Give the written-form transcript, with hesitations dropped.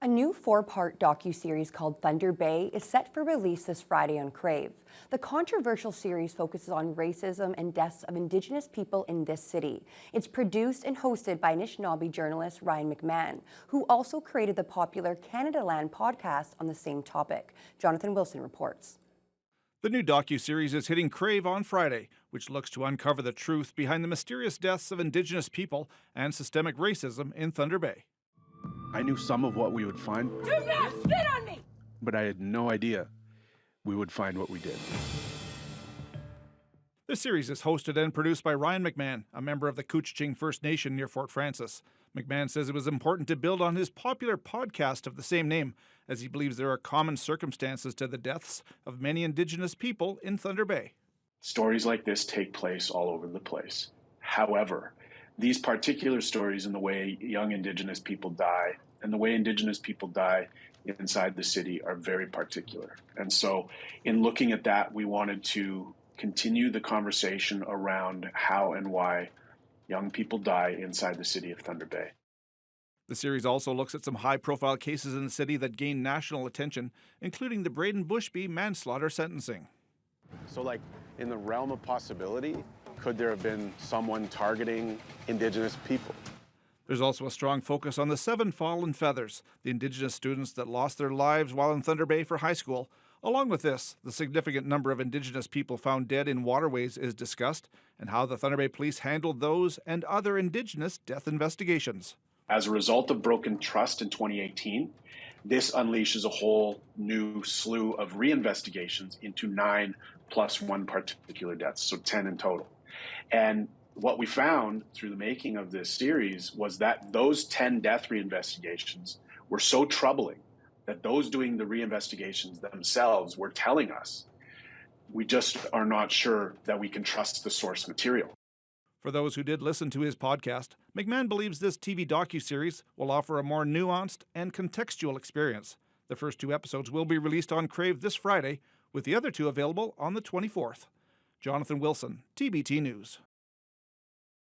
A new four-part docuseries called Thunder Bay is set for release this Friday on Crave. The controversial series focuses on racism and deaths of Indigenous people in this city. It's produced and hosted by Anishinaabe journalist Ryan McMahon, who also created the popular Canada Land podcast on the same topic. Jonathan Wilson reports. The new docuseries is hitting Crave on Friday, which looks to uncover the truth behind the mysterious deaths of Indigenous people and systemic racism in Thunder Bay. I knew some of what we would find. Do not spit on me! But I had no idea we would find what we did. The series is hosted and produced by Ryan McMahon, a member of the Couchiching First Nation near Fort Frances. McMahon says it was important to build on his popular podcast of the same name, as he believes there are common circumstances to the deaths of many Indigenous people in Thunder Bay. Stories like this take place all over the place. However, these particular stories and the way young Indigenous people die and the way Indigenous people die inside the city are very particular. And so in looking at that, we wanted to continue the conversation around how and why young people die inside the city of Thunder Bay. The series also looks at some high-profile cases in the city that gained national attention, including the Braden Bushby manslaughter sentencing. So, like, in the realm of possibility, could there have been someone targeting Indigenous people? There's also a strong focus on the 7 fallen feathers, the Indigenous students that lost their lives while in Thunder Bay for high school. Along with this, the significant number of Indigenous people found dead in waterways is discussed, and how the Thunder Bay Police handled those and other Indigenous death investigations. As a result of broken trust in 2018, this unleashes a whole new slew of reinvestigations into 9 plus 1 particular deaths, so 10 in total. And what we found through the making of this series was that those 10 death reinvestigations were so troubling that those doing the reinvestigations themselves were telling us, we just are not sure that we can trust the source material. For those who did listen to his podcast, McMahon believes this TV docuseries will offer a more nuanced and contextual experience. The first 2 episodes will be released on Crave this Friday, with the other 2 available on the 24th. Jonathan Wilson, TBT News.